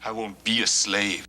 I won't be a slave.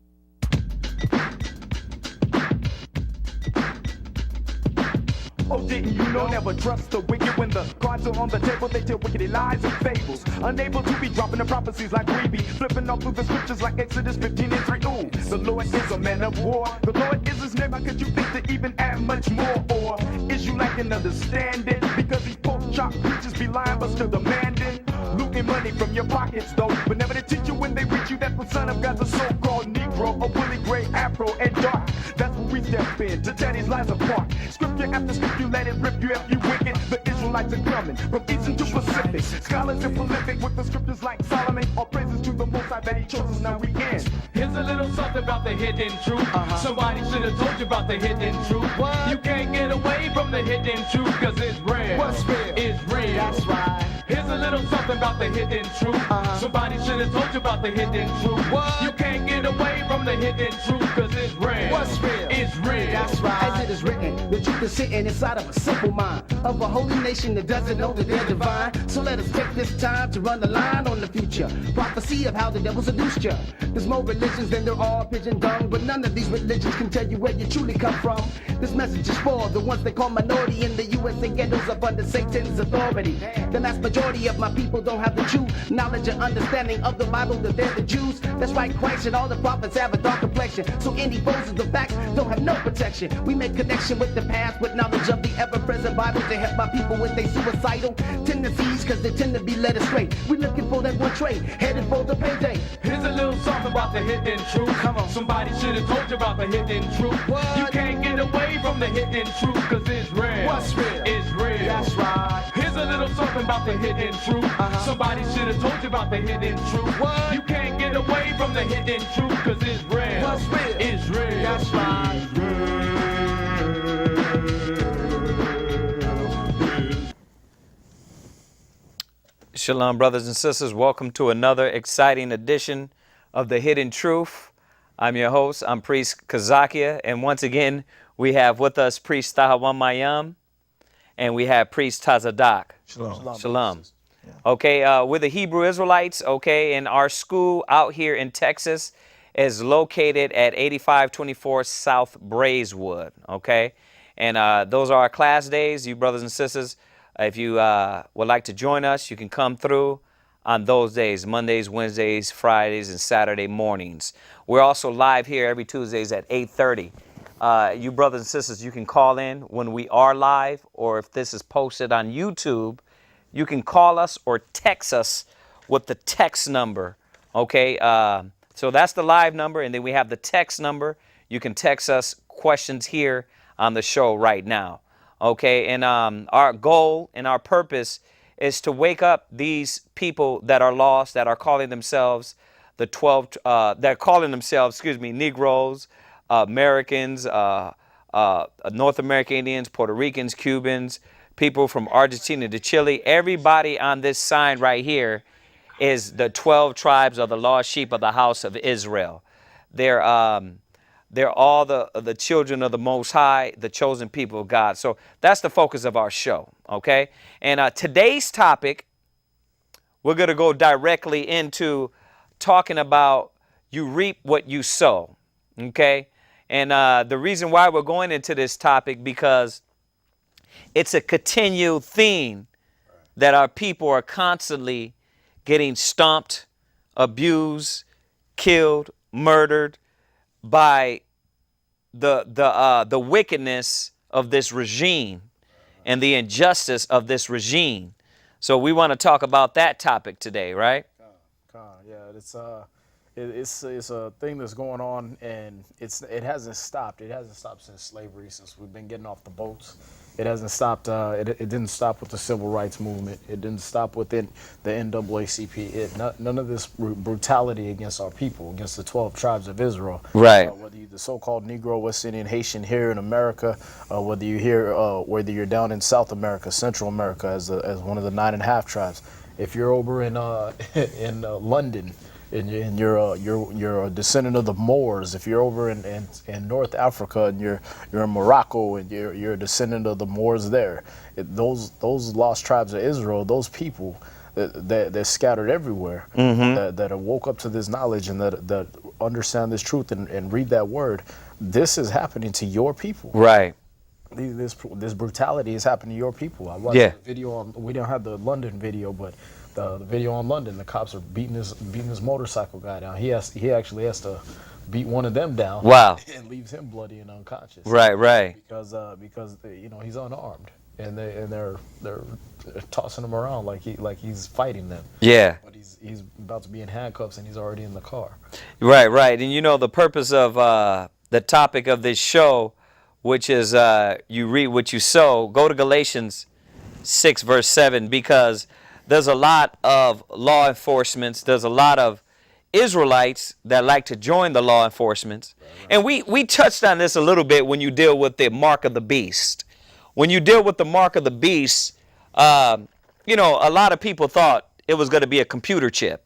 Oh, didn't you know? Never trust the wicked. When the cards are on the table, they tell wicked lies and fables. Unable to be dropping the prophecies like we be. Flipping off through the scriptures like Exodus 15 and 3. Ooh, the Lord is a man of war. The Lord is his name. How could you think to even add much more? Or is you lacking understanding? Because these pork chop preachers be lying but still demanding. Looting money from your pockets though. But never to teach you when they reach you that the son of God's a so-called Negro. A woolly gray afro and dark. That's where we step in to tear these lies apart. Scripture after scripture, let it rip you if you wicked. The Israelites are coming from Eastern to Pacific. Scholars are prolific with the scriptures like Solomon. All praises to the Most High that he chose us, now we in. Here's a little something about the hidden truth. Somebody should have told you about the hidden truth. What? You can't get away from the hidden truth, cause it's real. What's real? It's real. That's right. Here's a little something about the hidden truth. Somebody should have told you about the hidden truth. What? You can't get away from the hidden truth, cause it's real. What's real? It's real. That's right. As it is written, the truth is sitting inside of a simple mind of a holy nation that doesn't know that they're divine. So let us take this time to run the line on the future. Prophecy of how the devil seduced you. There's more religions than there are pigeon dung, but none of these religions can tell you where you truly come from. This message is for the ones they call minority in the USA ghettos up under Satan's authority. The vast majority of my people don't have the true knowledge and understanding of the Bible, that they're the Jews. That's right, Christ and all the prophets have a dark complexion. So any foes of the facts don't have no protection. We make connection with the past with knowledge of the ever-present Bible to help my people with their suicidal tendencies, cause they tend to be led astray. We looking for that one trait, headed for the payday. Here's a little something about the hidden truth. Come on. Somebody should have told you about the hidden truth. What? You can't get away from the hidden truth, cause it's real. What's real? It's real. That's right. Here's a little something about the hidden truth. Somebody should have told you about the hidden truth. What? You can't get away from the hidden truth, cause it's real. What's real? It's real. That's right. Shalom, brothers and sisters. Welcome to another exciting edition of The Hidden Truth. I'm your host. I'm Priest Kazakia. And once again, we have with us Priest Tahawan Mayam and we have Priest Tazadak. Shalom. Shalom. Okay, we're the Hebrew Israelites, okay, and our school out here in Texas is located at 8524 South Braeswood, okay? And those are our class days, you brothers and sisters. If you would like to join us, you can come through on those days, Mondays, Wednesdays, Fridays, and Saturday mornings. We're also live here every Tuesdays at 8:30. You brothers and sisters, you can call in when we are live, or if this is posted on YouTube, you can call us or text us with the text number, okay? So that's the live number, and then we have the text number. You can text us questions here on the show right now. Okay, and our goal and our purpose is to wake up these people that are lost, that are calling themselves the 12, Negroes, Americans, North American Indians, Puerto Ricans, Cubans, people from Argentina to Chile. Everybody on this sign right here is the 12 tribes of the lost sheep of the house of Israel. They're all the children of the Most High, the chosen people of God. So that's the focus of our show, okay? And today's topic, we're going to go directly into talking about you reap what you sow, okay? And the reason why we're going into this topic, because it's a continued theme that our people are constantly getting stomped, abused, killed, murdered, by the wickedness of this regime and the injustice of this regime. So we want to talk about that topic today, right? Yeah, it's a thing that's going on, and it hasn't stopped. It hasn't stopped since slavery, since we've been getting off the boats. It hasn't stopped. It didn't stop with the civil rights movement. It didn't stop within the NAACP. None of this brutality against our people, against the 12 tribes of Israel. Right. Whether you're the so-called Negro, West Indian, Haitian here in America, whether you're down in South America, Central America, as one of the 9.5 tribes. If you're over in London, and you're a descendant of the Moors, if you're over in North Africa and you're in Morocco and you're a descendant of the Moors there, those lost tribes of Israel, those people they're scattered everywhere, that have woke up to this knowledge and that understand this truth and read that word. This is happening to your people. Right. This brutality is happening to your people. I watched a video on, we don't have the London video, but the video on London, the cops are beating this motorcycle guy down. He actually has to beat one of them down. Wow. And leaves him bloody and unconscious. Right. Because he's unarmed, and they're tossing him around like he's fighting them. Yeah. But he's about to be in handcuffs and he's already in the car. Right. And you know the purpose of the topic of this show, which is you reap what you sow. Go to Galatians 6 verse 7, because there's a lot of law enforcements, there's a lot of Israelites that like to join the law enforcements. And we touched on this a little bit when you deal with the mark of the beast. When you deal with the mark of the beast, you know, a lot of people thought it was going to be a computer chip.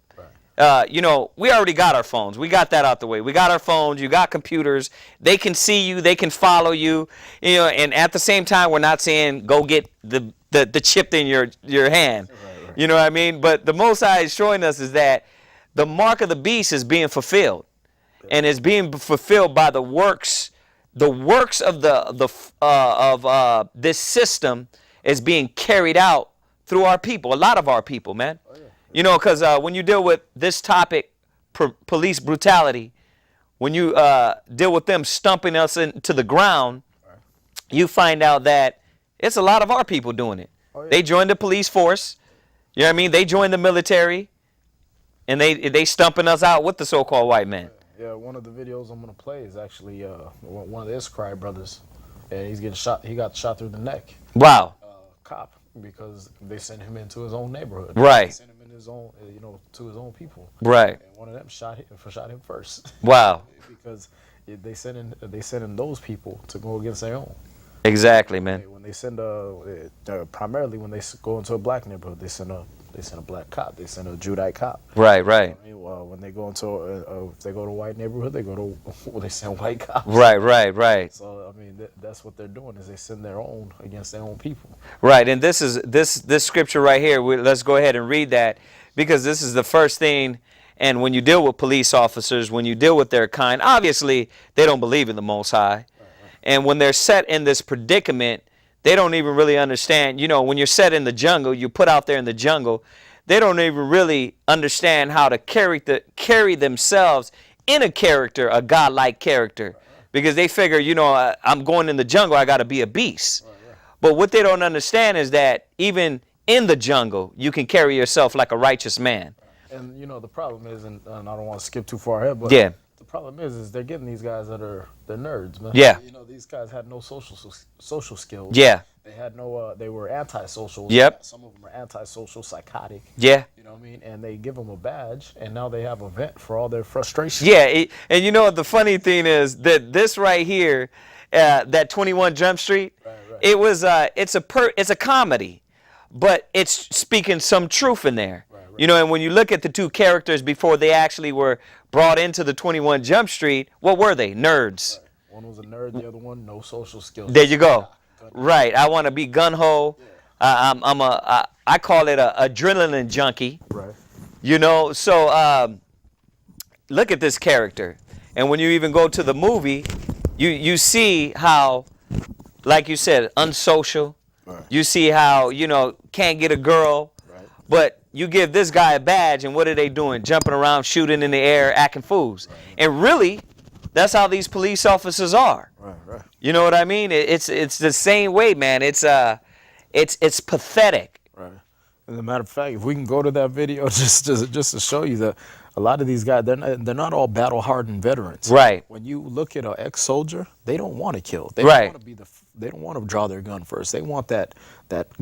You know, we already got our phones. We got that out the way. We got our phones. You got computers. They can see you. They can follow you. You know, and at the same time, we're not saying go get the chip in your hand. Right. You know what I mean? But the Most High is showing us is that the mark of the beast is being fulfilled, and it's being fulfilled by the works. The works of this system is being carried out through our people. A lot of our people, man. Oh, yeah. You know, because when you deal with this topic, police brutality, when you deal with them stumping us into the ground, you find out that it's a lot of our people doing it. Oh, yeah. They joined the police force. You know what I mean? They joined the military, and they stumping us out with the so-called white man. Yeah, one of the videos I'm gonna play is actually one of the Iscry brothers, and he's getting shot. He got shot through the neck. Wow. Cop, because they sent him into his own neighborhood. Right. They sent him in his own, to his own people. Right. And one of them shot him first. Wow. Because they sent in those people to go against their own. Exactly, man. When they send primarily when they go into a black neighborhood, they send a black cop. They send a Judite cop. Right. You know what I mean? When they go into if they go to a white neighborhood, they send white cops. Right. So I mean, that's what they're doing, is they send their own against their own people. Right, and this is this scripture right here. Let's go ahead and read that, because this is the first thing. And when you deal with police officers, when you deal with their kind, obviously they don't believe in the Most High. And when they're set in this predicament, they don't even really understand. You know, when you're set in the jungle, you put out there in the jungle, they don't even really understand how to carry themselves in a character, a godlike character, because they figure, you know, I'm going in the jungle, I got to be a beast. But what they don't understand is that even in the jungle, you can carry yourself like a righteous man. And you know, the problem is, and I don't want to skip too far ahead, but yeah. The problem is they're getting these guys they're nerds, man. Yeah. You know, these guys had no social skills. Yeah. They had no. They were antisocial. Yep. Some of them are antisocial, psychotic. Yeah. You know what I mean? And they give them a badge, and now they have a vent for all their frustration. Yeah. And you know what the funny thing is, that this right here, that 21 Jump Street, right. It was it's a comedy, but it's speaking some truth in there. Right. You know, and when you look at the two characters before they actually were brought into the 21 Jump Street, what were they? Nerds. Right. One was a nerd, the other one no social skills. There you go. Right. I want to be gun-ho. Yeah. I call it a adrenaline junkie. Right. You know, so look at this character. And when you even go to the movie, you see how, like you said, unsocial. Right. You see how, you know, can't get a girl. Right. But you give this guy a badge, and what are they doing? Jumping around, shooting in the air, acting fools. Right. And really, that's how these police officers are. Right. You know what I mean? It's the same way, man. It's pathetic. Right. As a matter of fact, if we can go to that video just to show you that a lot of these guys, they're not all battle-hardened veterans. Right. When you look at an ex-soldier, they don't want to kill. They right. They don't want to draw their gun first. They want that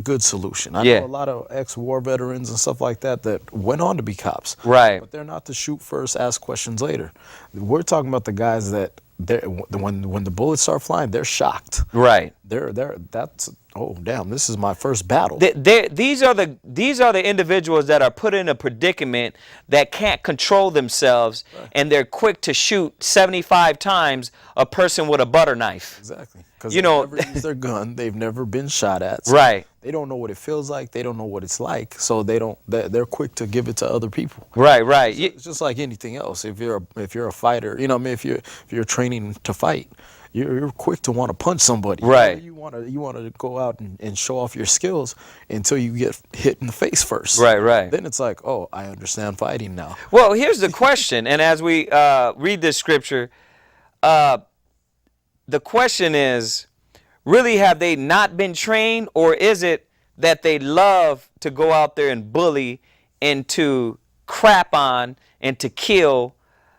good solution. I know a lot of ex-war veterans and stuff like that went on to be cops. Right. But they're not to shoot first, ask questions later. We're talking about the guys that when the bullets start flying, they're shocked. Right. That's, oh damn, this is my first battle. These are the individuals that are put in a predicament that can't control themselves, and they're quick to shoot 75 times a person with a butter knife. Exactly. Because You know, never used their gun. They've never been shot at. So right. They don't know what it feels like. They don't know what it's like. So they're quick to give it to other people. Right. It's just like anything else. If you're a fighter, you know what I mean, if you're training to fight, you're quick to want to punch somebody. Right. You want to go out and show off your skills until you get hit in the face first. Right. Then it's like, oh, I understand fighting now. Well, here's the question, and as we read this scripture, the question is, really, have they not been trained, or is it that they love to go out there and bully and to crap on and to kill,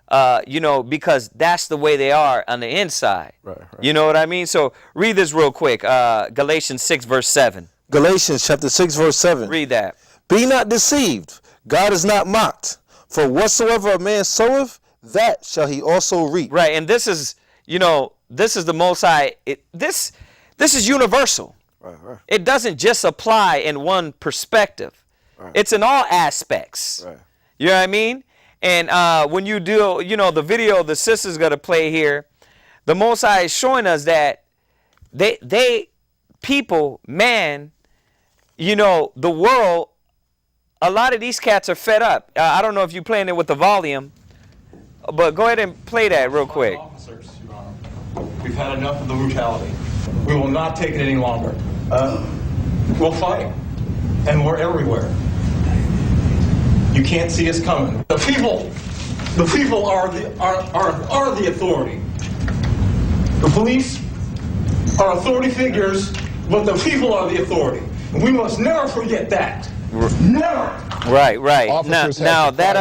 because that's the way they are on the inside. Right. You know what I mean? So read this real quick. Galatians 6, verse 7. Galatians chapter 6, verse 7. Read that. Be not deceived. God is not mocked. For whatsoever a man soweth, that shall he also reap. Right, and this is, this is the Most High. This is universal. Right. It doesn't just apply in one perspective. Right. It's in all aspects. Right. You know what I mean? And when you do, the video the sister's going to play here, the Most High is showing us that people, man, the world, a lot of these cats are fed up. I don't know if you're playing it with the volume, but go ahead and play that real quick. Officers, Your Honor, we've had enough of the brutality. We will not take it any longer. We'll fight, and we're everywhere. You can't see us coming. The people are the authority. The police are authority figures, but the people are the authority. And we must never forget that. Never. Right. Now that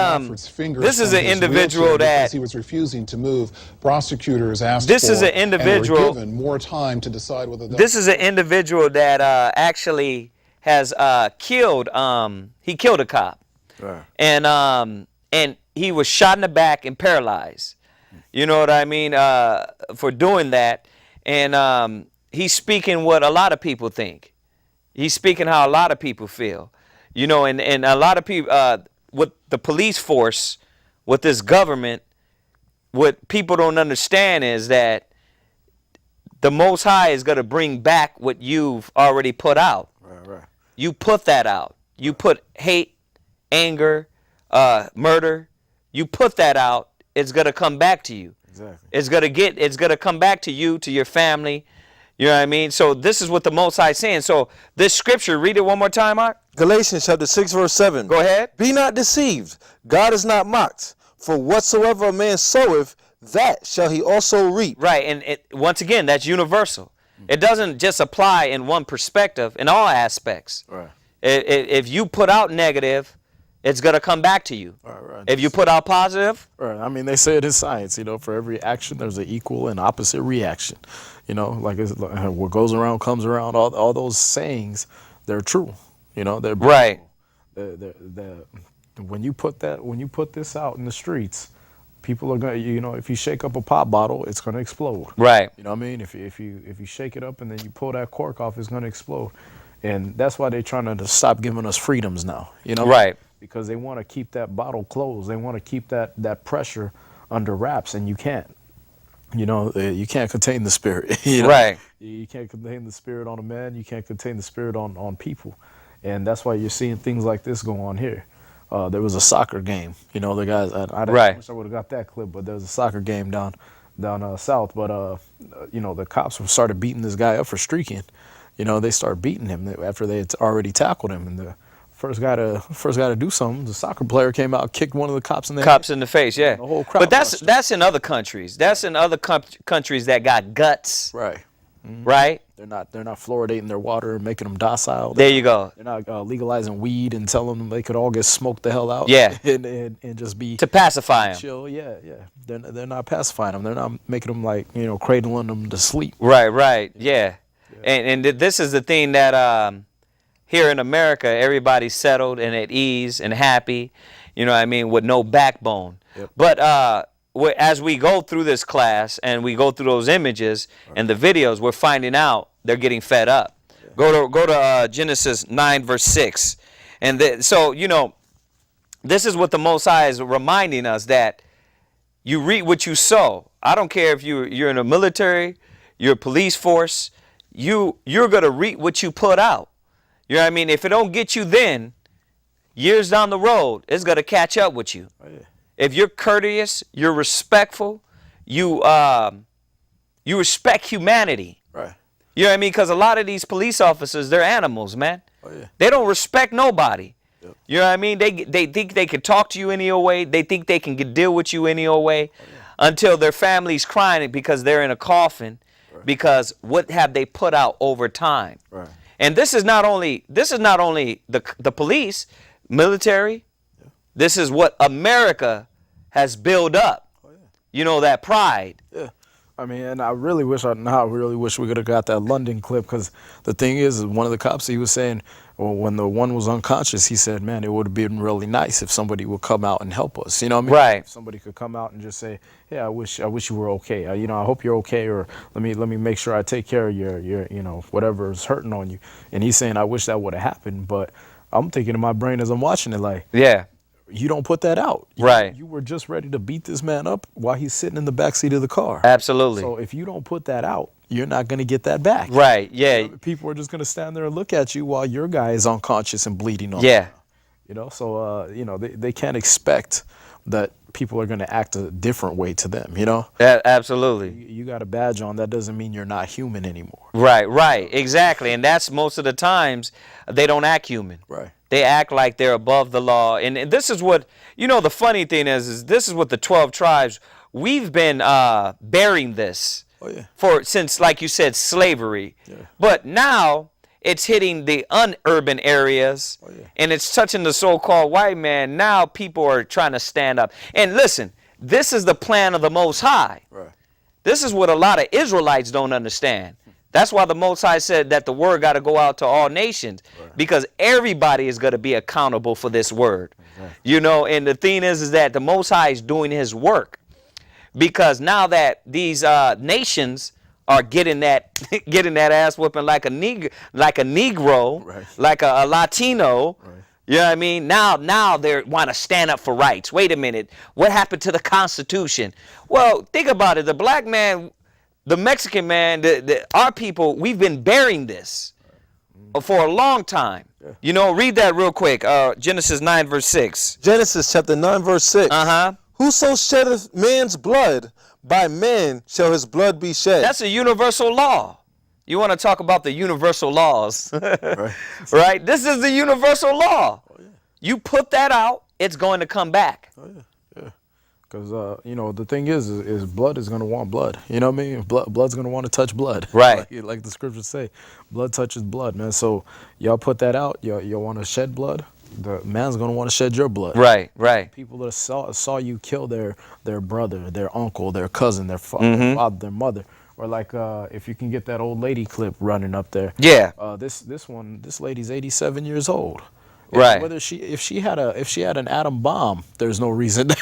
this is an individual that he was refusing to move. Prosecutors asked this is an individual and were given more time to decide whether this is an individual that actually has killed. He killed a cop. Right. And he was shot in the back and paralyzed. You know what I mean? For doing that. And he's speaking what a lot of people think. He's speaking how a lot of people feel. And a lot of people, with the police force, with this government, what people don't understand is that the Most High is going to bring back what you've already put out. Right. You put that out. You put hate, anger, murder. You put that out. It's going to come back to you. Exactly. It's going to come back to you, to your family. You know what I mean? So this is what the Most High is saying. So this scripture, read it one more time, Mark. Galatians chapter 6, verse 7. Go ahead. Be not deceived. God is not mocked. For whatsoever a man soweth, that shall he also reap. Right. And once again, that's universal. It doesn't just apply in one perspective, in all aspects. Right. If you put out negative, it's going to come back to you. Right. If you put out positive. Right. I mean, they say it in science, for every action, there's an equal and opposite reaction. Like what goes around comes around. All those sayings, they're true. They're right. When you put this out in the streets, people are going to, if you shake up a pop bottle, it's going to explode. Right. You know what I mean? If you shake it up and then you pull that cork off, it's going to explode. And that's why they're trying to stop giving us freedoms now. Right. Because they want to keep that bottle closed. They want to keep that pressure under wraps, and you can't. You can't contain the spirit. Right. You can't contain the spirit on a man. You can't contain the spirit on people. And that's why you're seeing things like this go on here. There was a soccer game. The guys, I wish I would have got that clip, but there was a soccer game down south. But, the cops started beating this guy up for streaking. They started beating him after they had already tackled him. And the first guy to do something, the soccer player came out, kicked one of the cops in the head. In the face, yeah. The whole crowd. But that's in other countries. That's in other countries that got guts. Right. Mm-hmm. Right. They're not fluoridating their water and making them docile. There you go. They're not legalizing weed and telling them they could all get smoked the hell out. Yeah. and just be to pacify them. Chill. Yeah. They're not pacifying them. They're not making them cradling them to sleep. Right. Yeah. And this is the thing that here in America, everybody's settled and at ease and happy. With no backbone. Yep. But as we go through this class and we go through those images and the videos, we're finding out they're getting fed up. Go to Genesis 9 verse 6, and so this is what the Most High is reminding us, that you reap what you sow. I don't care if you're in the military, you're a police force, you're gonna reap what you put out. You know what I mean? If it don't get you then, years down the road, it's gonna catch up with you. Oh, yeah. If you're courteous, you're respectful, you respect humanity. Right. You know what I mean? Because a lot of these police officers, they're animals, man. Oh, yeah. They don't respect nobody. Yep. You know what I mean? They think they can talk to you any old way. They think they can deal with you any old way, until their family's crying because they're in a coffin. Right. Because what have they put out over time? Right. And this is not only the police, military. Yeah. This is what America has built up. Oh, yeah. That pride. Yeah. I mean, and I really wish we could have got that London clip, because the thing is, one of the cops, he was saying, well, when the one was unconscious, he said, man, it would have been really nice if somebody would come out and help us. You know what I mean? Right. If somebody could come out and just say, hey, I wish you were okay. I hope you're okay, or let me make sure I take care of your whatever is hurting on you. And he's saying, I wish that would have happened. But I'm thinking in my brain as I'm watching it, like, yeah, you don't put that out. Right. You were just ready to beat this man up while he's sitting in the backseat of the car. Absolutely. So if you don't put that out, you're not going to get that back. Right, yeah. People are just going to stand there and look at you while your guy is unconscious and bleeding on. Yeah. So, they can't expect that people are going to act a different way to them, Absolutely. You got a badge on, that doesn't mean you're not human anymore. Right, exactly. And that's most of the times they don't act human. Right. They act like they're above the law. And this is what, the funny thing is this is what the 12 tribes, we've been bearing this since, like you said, slavery. Yeah. But now it's hitting the unurban areas, and it's touching the so-called white man. Now people are trying to stand up. And listen, this is the plan of the Most High. Right. This is what a lot of Israelites don't understand. That's why the Most High said that the word got to go out to all nations, because everybody is going to be accountable for this word. Exactly. And the thing is that the Most High is doing his work, because now that these nations are getting that ass whooping like a Negro, right, like a Latino. Right. You know what I mean? Now they want to stand up for rights. Wait a minute. What happened to the Constitution? Well, think about it. The black man, the Mexican man, our people, we've been bearing this for a long time. Yeah. Read that real quick. Genesis 9 verse 6. Genesis chapter 9 verse 6. Uh-huh. Whoso sheddeth man's blood, by man shall his blood be shed. That's a universal law. You want to talk about the universal laws. Right. Right? This is the universal law. Oh, yeah. You put that out, it's going to come back. Oh, yeah. Because, the thing is blood is going to want blood. You know what I mean? Blood's going to want to touch blood. Right. Like the scriptures say, blood touches blood, man. So y'all put that out. Y'all want to shed blood. The man's going to want to shed your blood. Right. People that saw you kill their brother, their uncle, their cousin, their father, their mother. Or like if you can get that old lady clip running up there. Yeah. This lady's 87 years old. Right. Whether if she had an atom bomb, there's no reason to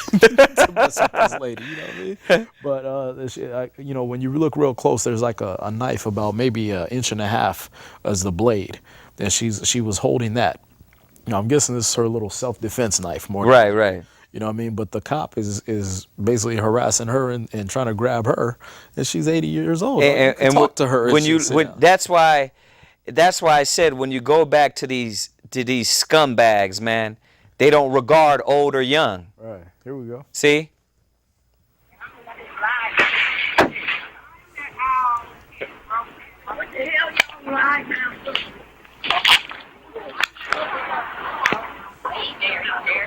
mess with this lady. You know what I mean? But when you look real close, there's like a knife about maybe 1.5 inches as the blade, and she was holding that. I'm guessing this is her little self-defense knife more. Right. You know what I mean? But the cop is basically harassing her and trying to grab her, and she's 80 years old. And talk to her. That's why I said when you go back to these scumbags, man, they don't regard old or young. Right. Here we go. See?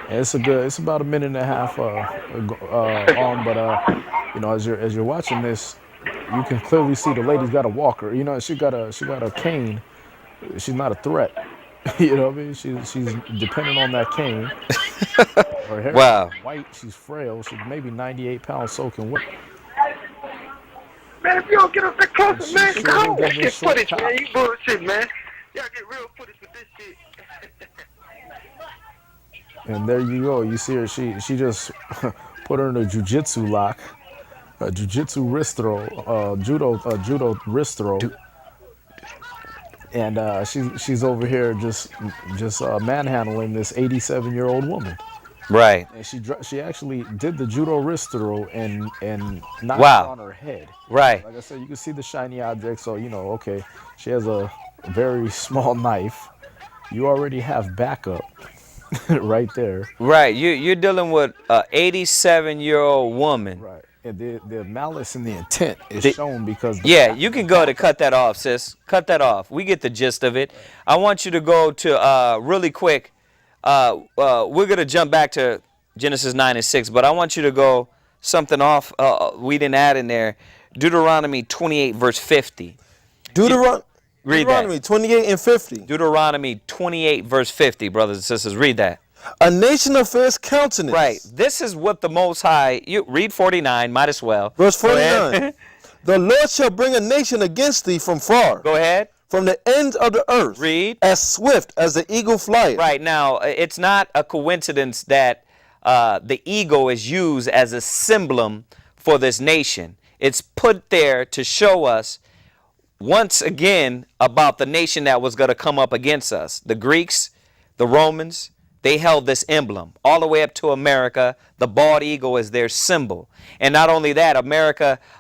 It's about 1.5 minutes on, but as you're watching this, you can clearly see the lady's got a walker. She got a cane. She's not a threat. You know what I mean? She's depending on that cane. Her hair is white. She's frail. She's maybe 98 pounds soaking wet. Man, if you don't get us that closer, man, come on. That shit footage, man. You bullshit, man. Y'all get real footage with this shit. And there you go. You see her. She just put her in a jiu-jitsu lock, a jiu-jitsu wrist throw, judo wrist throw. And she's over here just manhandling this 87-year-old woman. Right. And she actually did the judo wrist throw and knocked Wow. her on her head. Right. Like I said, you can see the shiny object, so you know, okay, she has a very small knife. You already have backup right there. Right. You're dealing with a 87-year-old woman. Right. And the malice and the intent is shown because yeah, you can go to cut that off, sis. Cut that off. We get the gist of it. I want you to go to really quick. We're going to jump back to Genesis 9 and 6, but I want you to go something off we didn't add in there. Deuteronomy 28, verse 50. Deuteronomy 28 and 50. Deuteronomy 28, verse 50, brothers and sisters. Read that. A nation of fierce countenance. Right. This is what the Most High, you read 49, might as well. Verse 49. The Lord shall bring a nation against thee from far. Go ahead. From the ends of the earth. Read. As swift as the eagle flieth. Right. Now, it's not a coincidence that the eagle is used as a symbol for this nation. It's put there to show us once again about the nation that was going to come up against us. The Greeks, the Romans, they held this emblem all the way up to America. The bald eagle is their symbol. And not only that,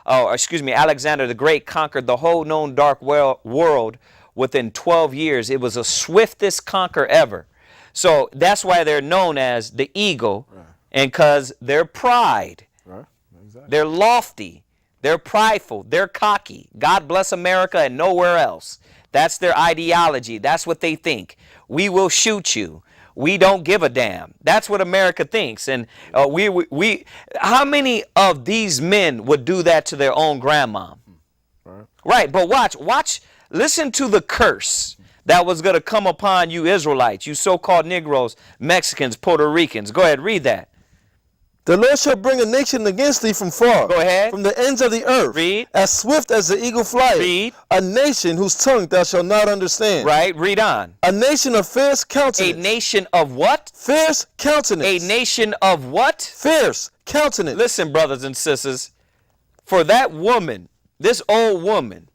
Alexander the Great conquered the whole known dark world within 12 years. It was the swiftest conquer ever. So that's why they're known as the eagle, right. And because they're pride. Right. Exactly. They're lofty. They're prideful. They're cocky. God bless America and nowhere else. That's their ideology. That's what they think. We will shoot you. We don't give a damn. That's what America thinks. And how many of these men would do that to their own grandma? Right. But watch, listen to the curse that was going to come upon you Israelites, you so-called Negroes, Mexicans, Puerto Ricans. Go ahead, read that. The Lord shall bring a nation against thee from far. Go ahead. From the ends of the earth. Read. As swift as the eagle flieth. Read. A nation whose tongue thou shalt not understand. Right. Read on. A nation of fierce countenance. A nation of what? Fierce countenance. A nation of what? Fierce countenance. Listen, brothers and sisters, for that woman, this old woman,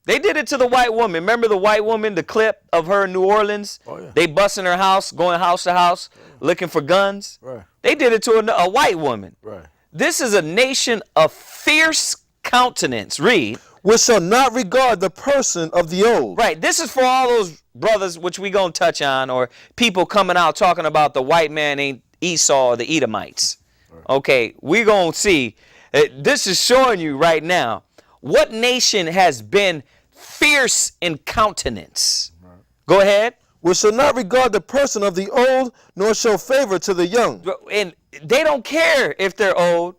they did it to the white woman. Remember the white woman, the clip of her in New Orleans? Oh, yeah. They busting her house, going house to house, looking for guns. Right. They did it to a white woman. Right. This is a nation of fierce countenance. Read. Which shall not regard the person of the old. Right. This is for all those brothers, which we going to touch on, or people coming out talking about the white man ain't Esau or the Edomites. Right. Okay, we going to see. This is showing you right now what nation has been fierce in countenance. Right. Go ahead. Which shall not regard the person of the old, nor show favor to the young. And they don't care if they're old.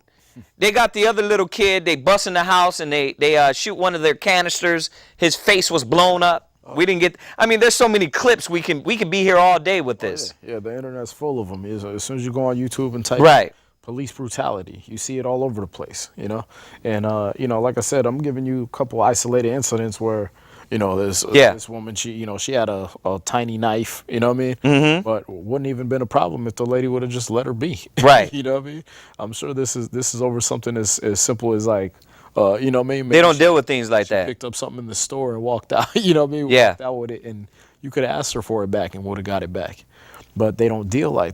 They got the other little kid, they bust in the house and they shoot one of their canisters. His face was blown up. We didn't get, I mean, there's so many clips we can be here all day with this. Yeah, the internet's full of them. As soon as you go on YouTube and type right. Police brutality, you see it all over the place, you know? And, like I said, I'm giving you a couple isolated incidents where, this woman, she had a tiny knife, you know what I mean? Mm-hmm. But wouldn't even been a problem if the lady would have just let her be. Right. You know what I mean? I'm sure this is over something as simple as like, you know what I mean? Maybe they don't deal with things like that. Picked up something in the store and walked out, you know what I mean? Yeah. Walked out with it, and you could have asked her for it back and would have got it back. But they don't think like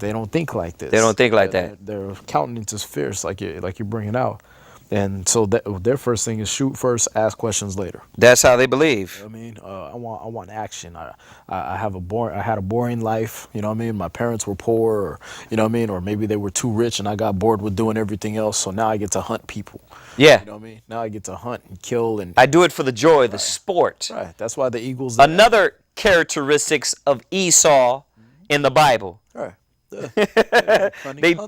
this. They don't think like that. Their countenance is fierce, like you're bringing out. And so their first thing is shoot first, ask questions later. That's how they believe. You know what I mean, I want action. I had a boring life. You know what I mean. My parents were poor, or you know what I mean, or maybe they were too rich, and I got bored with doing everything else. So now I get to hunt people. Yeah. You know what I mean. Now I get to hunt and kill, and I do it for the joy, right. The sport. Right. That's why the Eagles. Another characteristics of Esau in the Bible. Right.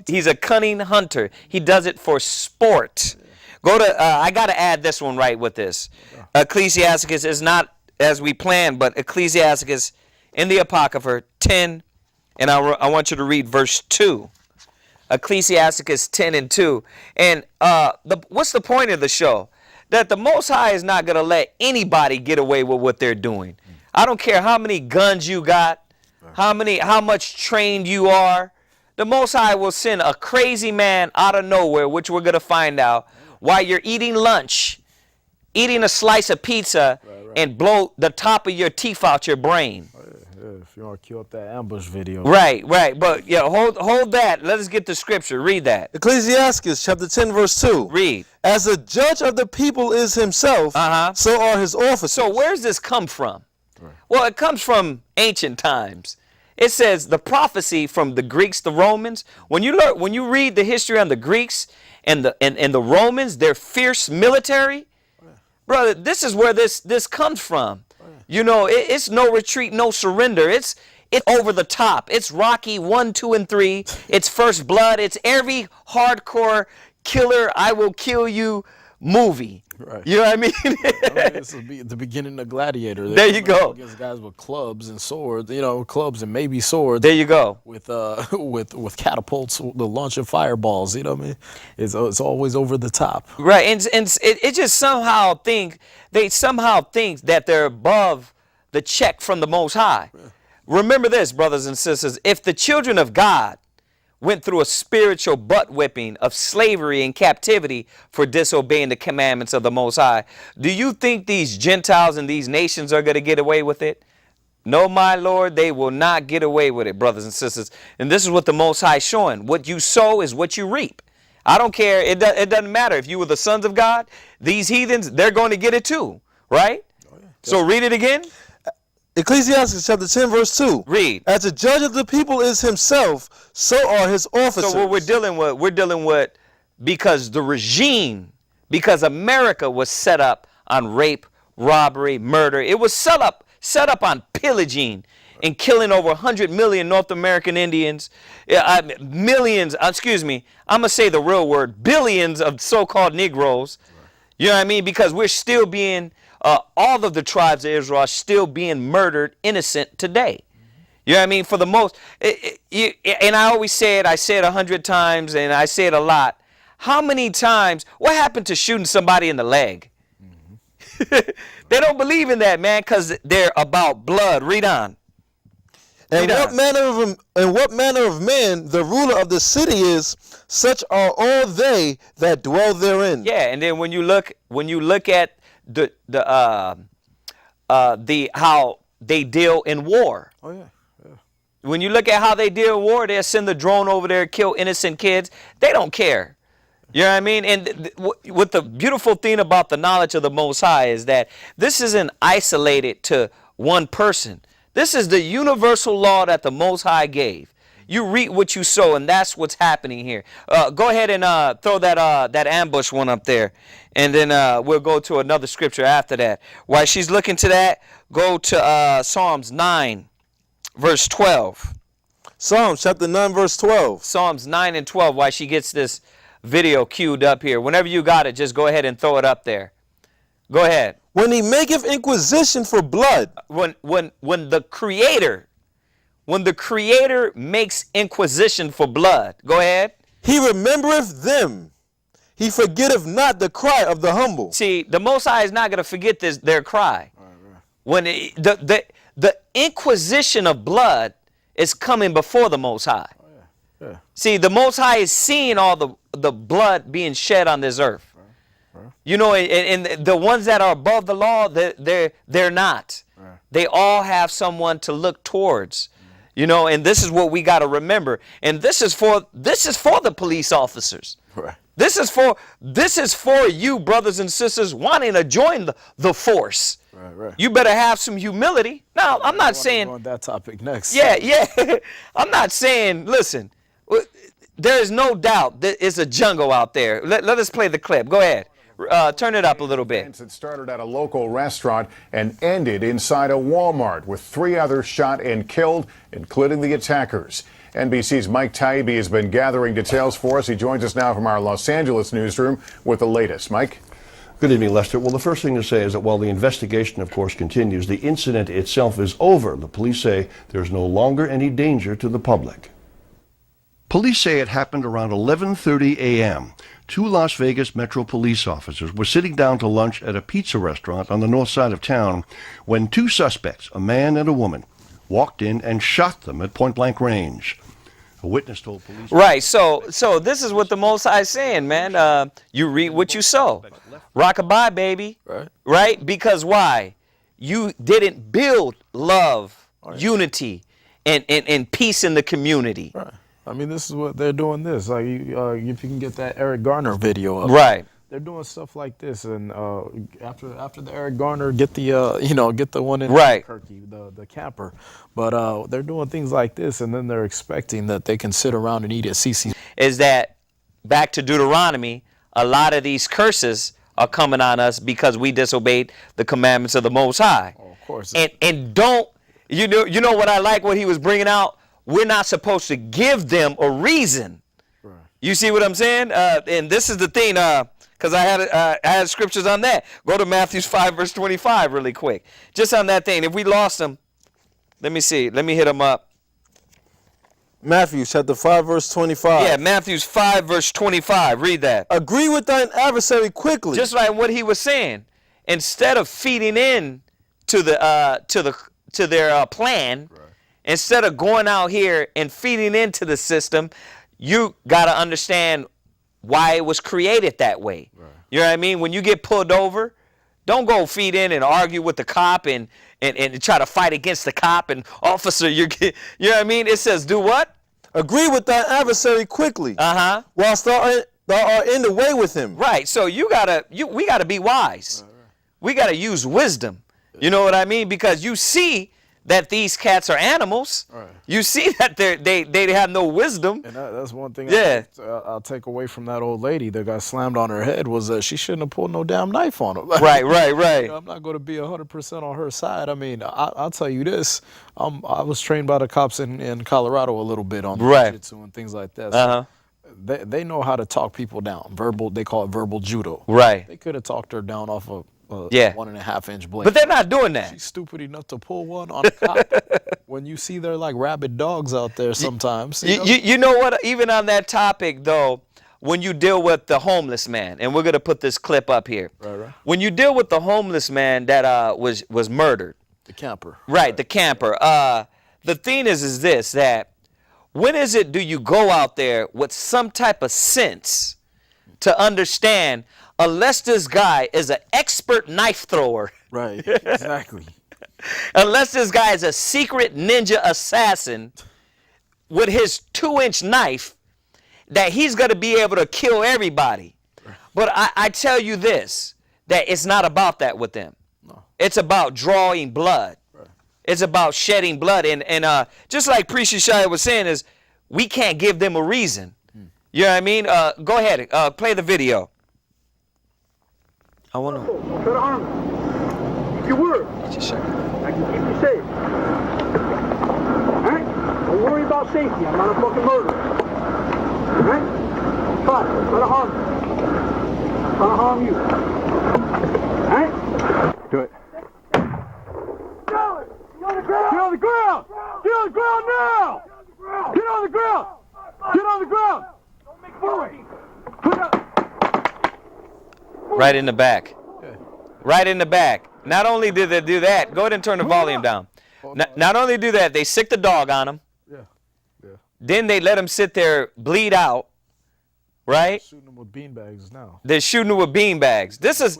He's a cunning hunter. He does it for sport. Yeah. Go to, I got to add this one right with this. Ecclesiasticus is not as we planned, but Ecclesiasticus in the Apocrypha 10, and I want you to read verse 2. Ecclesiasticus 10 and 2. And what's the point of the show? That the Most High is not going to let anybody get away with what they're doing. I don't care how many guns you got, how much trained you are. the Most High will send a crazy man out of nowhere, which we're going to find out, while you're eating lunch, eating a slice of pizza, and blow the top of your teeth out your brain. If you want to cue up that ambush video. Right. But yeah, hold that. Let us get the scripture. Read that. Ecclesiastes chapter 10 verse 2. Read. As the judge of the people is himself, so are his officers. So where's this come from? Well, it comes from ancient times. It says the prophecy from the Greeks, the Romans. When you read the history on the Greeks and the Romans, their fierce military, brother, this is where this comes from. You know, it's no retreat, no surrender. It's over the top. It's Rocky 1, 2, and 3. It's First Blood. It's every hardcore killer, I will kill you movie. Right. You know what I mean? This will be the beginning of Gladiator. There you go. Against guys with clubs and swords, clubs and maybe swords. There you go. With catapults, the launching fireballs. You know what I mean? It's always over the top. Right, and it just somehow think that they're above the check from the Most High. Yeah. Remember this, brothers and sisters: if the children of God went through a spiritual butt whipping of slavery and captivity for disobeying the commandments of the Most High, do you think these Gentiles and these nations are going to get away with it? No, my Lord, they will not get away with it, brothers and sisters. And this is what the Most High is showing. What you sow is what you reap. I don't care. It doesn't matter. If you were the sons of God, these heathens, they're going to get it too, right? Oh, yeah. So read it again. Ecclesiastes chapter 10 verse 2. Read. As the judge of the people is himself, so are his officers. So what we're dealing with because America was set up on rape, robbery, murder. It was set up on pillaging and killing over 100 million North American Indians, millions, I'm going to say the real word, billions of so-called Negroes. You know what I mean? Because we're still being all of the tribes of Israel are still being murdered innocent today. You know what I mean? For the most, and I always say it, I say it 100 times and I say it a lot. How many times, what happened to shooting somebody in the leg? They don't believe in that, man, because they're about blood. Read on. And what manner of man the ruler of the city is, such are all they that dwell therein. Yeah, and then when you look at how they deal in war. Oh yeah. When you look at how they deal in war, they'll send the drone over there, kill innocent kids. They don't care. You know what I mean? And what the beautiful thing about the knowledge of the Most High is that this isn't isolated to one person. This is the universal law that the Most High gave. You reap what you sow, and that's what's happening here. Go ahead and throw that ambush one up there, and then we'll go to another scripture after that. While she's looking to that, go to Psalms 9, verse 12. Psalms chapter 9, verse 12. Psalms 9 and 12, while she gets this video queued up here. Whenever you got it, just go ahead and throw it up there. Go ahead. When he maketh inquisition for blood. When the Creator makes inquisition for blood. Go ahead. He remembereth them. He forgetteth not the cry of the humble. See, the Most High is not going to forget their cry. When the inquisition of blood is coming before the Most High. Yeah. See, the Most High is seeing all the blood being shed on this earth. You know, and the ones that are above the law, they're not. They all have someone to look towards. You know, and this is what we got to remember. And this is for the police officers. Right. This is for you, brothers and sisters, wanting to join the force. Right. You better have some humility. Now, I'm not saying go on that topic next. Yeah. I'm not saying. Listen, there is no doubt that it's a jungle out there. Let us play the clip. Go ahead. Turn it up a little bit. It started at a local restaurant and ended inside a Walmart with 3 others shot and killed, including the attackers. NBC's Mike Taibbi has been gathering details for us. He joins us now from our Los Angeles newsroom with the latest. Mike? Good evening, Lester. Well, the first thing to say is that while the investigation, of course, continues, the incident itself is over. The police say there's no longer any danger to the public. Police say it happened around 11:30 a.m. 2 Las Vegas Metro police officers were sitting down to lunch at a pizza restaurant on the north side of town when 2 suspects, a man and a woman, walked in and shot them at point-blank range. A witness told police. Right. So this is what the Most High is saying, man. You reap what you sow. Rockabye, baby. Right? Because why? You didn't build love, unity, and peace in the community. Right. I mean, this is what they're doing. This, like, if you can get that Eric Garner video up, right? They're doing stuff like this, and after the Eric Garner, get the get the one in Albuquerque, the camper. But they're doing things like this, and then they're expecting that they can sit around and eat at CC. Is that back to Deuteronomy? A lot of these curses are coming on us because we disobeyed the commandments of the Most High. Oh, of course. And don't you know what I like? What he was bringing out. We're not supposed to give them a reason. Right. You see what I'm saying? And this is the thing, because I had scriptures on that. Go to Matthew 5, verse 25 really quick. Just on that thing. If we lost them, let me see. Let me hit them up. Matthew chapter 5, verse 25. Yeah, Matthew 5, verse 25. Read that. Agree with thine adversary quickly. Just like what he was saying. Instead of feeding in to their plan, right. Instead of going out here and feeding into the system, you got to understand why it was created that way. Right. You know what I mean? When you get pulled over, don't go feed in and argue with the cop and try to fight against the cop and officer. You know what I mean? It says do what? Agree with thine adversary quickly. Whilst thou art in the way with him. Right. So we gotta be wise. Right. We gotta use wisdom. You know what I mean? Because you see that these cats are animals. Right. You see that they have no wisdom. And that's one thing I'll take away from that old lady that got slammed on her head was that she shouldn't have pulled no damn knife on her. Right. You know, I'm not going to be 100% on her side. I mean, I'll tell you this. I was trained by the cops in Colorado a little bit on jiu-jitsu and things like that. So they know how to talk people down. They call it verbal judo. Right. They could have talked her down off of 1.5-inch blade. But they're not doing that. She's stupid enough to pull one on a cop. When you see they're like rabid dogs out there sometimes. You know what? Even on that topic, though, when you deal with the homeless man, and we're going to put this clip up here. Right. When you deal with the homeless man that was murdered. The camper. Right, the camper. The thing is this, that when is it do you go out there with some type of sense to understand, unless this guy is an expert knife thrower. Right, exactly. Unless this guy is a secret ninja assassin with his 2-inch knife, that he's going to be able to kill everybody. Right. But I tell you this, that it's not about that with them. No. It's about drawing blood. Right. It's about shedding blood. And just like Priest Yeshaya was saying, is we can't give them a reason. You know what I mean? Go ahead, play the video. I want to. Don't try to harm me. Keep your word. I can keep you safe. Alright? Don't worry about safety. I'm not a fucking murderer. Alright? Don't try to harm me. I'm trying to harm you. Alright? Do it. Get on the ground! Get on the ground! Get on the ground now! Get on the ground! Get on the ground! Don't make noise! Put up! Right in the back. Right in the back. Not only did they do that, go ahead and turn the volume down. Not only do that, they sick the dog on him. Yeah. Then they let him sit there, bleed out. Right? Shooting him with beanbags now. They're shooting him with beanbags. This is,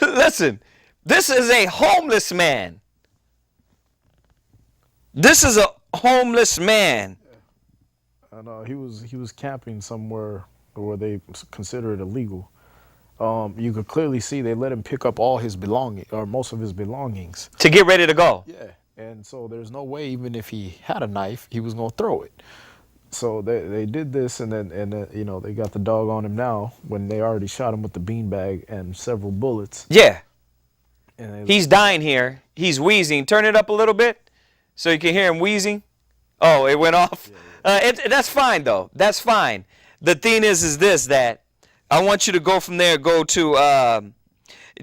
listen, this is a homeless man. This is a homeless man. Yeah. And he was camping somewhere where they consider it illegal. You could clearly see they let him pick up all his belongings, or most of his belongings. To get ready to go. Yeah, and so there's no way, even if he had a knife, he was going to throw it. So they did this, and then you know, they got the dog on him now when they already shot him with the beanbag and several bullets. Yeah. And he's dying here. He's wheezing. Turn it up a little bit so you can hear him wheezing. Oh, it went off. Yeah. That's fine, though. That's fine. The thing is this, that I want you to go from there, go to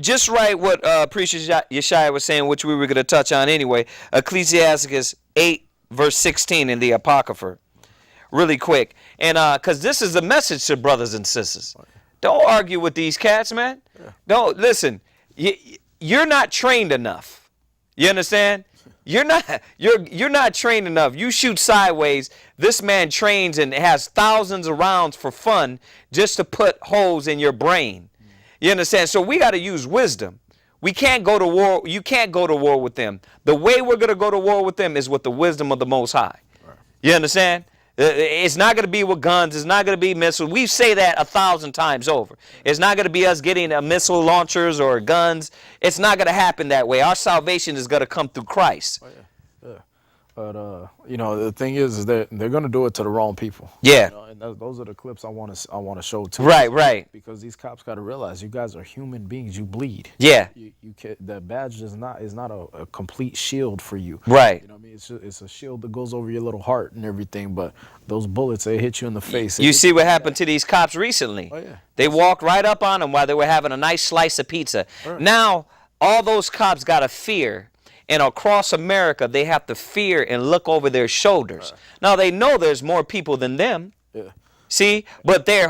just write what Priest Yeshaya was saying, which we were going to touch on anyway. Ecclesiasticus 8, verse 16 in the Apocrypha. Really quick. And because this is the message to brothers and sisters. Don't argue with these cats, man. Yeah. Don't, listen, you're not trained enough. You understand? You're not trained enough. You shoot sideways. This man trains and has thousands of rounds for fun just to put holes in your brain. You understand? So we got to use wisdom. We can't go to war. You can't go to war with them. The way we're going to go to war with them is with the wisdom of the Most High. You understand? It's not going to be with guns. It's not going to be missiles. We say that 1,000 times over. It's not going to be us getting missile launchers or guns. It's not going to happen that way. Our salvation is going to come through Christ. Oh, yeah. Yeah. But you know, the thing is that they're going to do it to the wrong people. Yeah. You know, and those are the clips I want to show too. Right, right. Because these cops got to realize you guys are human beings. You bleed. Yeah. You can, the badge is not a complete shield for you. Right. You know what I mean? It's a shield that goes over your little heart and everything. But those bullets, they hit you in the face. You see what happened to these cops recently? Oh yeah. They walked right up on them while they were having a nice slice of pizza. Right. Now all those cops got to fear. And across America, they have to fear and look over their shoulders. Right. Now, they know there's more people than them. Yeah. See? But they're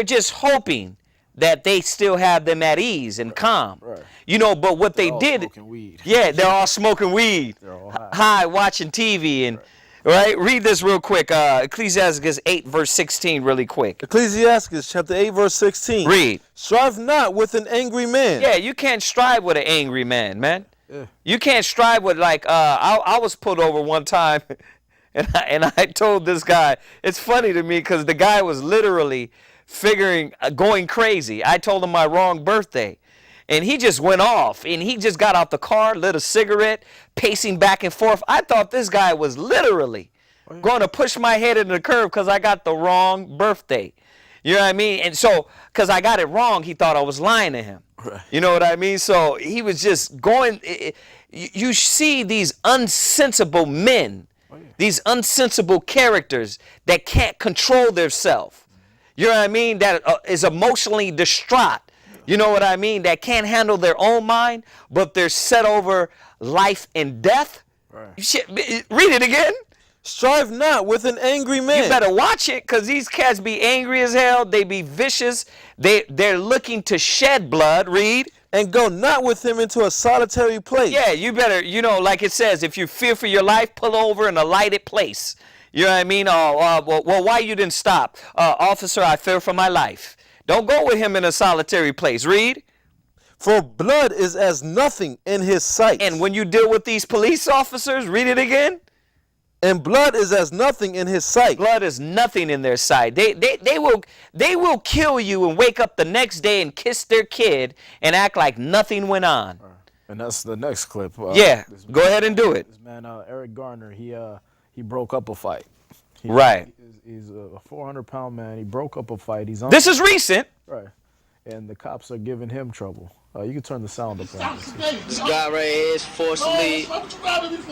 just hoping that they still have them at ease and calm. Right. You know, but what they're all smoking weed. Yeah, they're all smoking weed. They're all high watching TV. And right? Read this real quick. Ecclesiastes 8, verse 16, really quick. Ecclesiastes chapter 8, verse 16. Read. Strive not with an angry man. Yeah, you can't strive with an angry man, man. Yeah. You can't strive with, like, I was pulled over one time, and I told this guy, it's funny to me because the guy was literally going crazy. I told him my wrong birthday, and he just went off, and he just got out the car, lit a cigarette, pacing back and forth. I thought this guy was literally going to push my head into the curb because I got the wrong birthday. You know what I mean? And so, because I got it wrong, he thought I was lying to him. Right. You know what I mean? So he was just going. You see these unsensible men, these unsensible characters that can't control themselves. You know what I mean? That is emotionally distraught. You know what I mean? That can't handle their own mind, but they're set over life and death. Right. Read it again. Strive not with an angry man. You better watch it, because these cats be angry as hell. They be vicious. They're looking to shed blood. Read. And go not with him into a solitary place. Yeah, you better, you know, like it says, if you fear for your life, pull over in a lighted place. You know what I mean? Well, why you didn't stop? Officer, I fear for my life. Don't go with him in a solitary place. Read. For blood is as nothing in his sight. And when you deal with these police officers, read it again. And blood is as nothing in his sight. Blood is nothing in their sight. They will kill you and wake up the next day and kiss their kid and act like nothing went on. And that's the next clip. Yeah, go ahead and do it. This man, Eric Garner, he broke up a fight. Right. He's a 400-pound man. He broke up a fight. This is recent. Right. And the cops are giving him trouble. You can turn the sound up on this. This guy right here is forcibly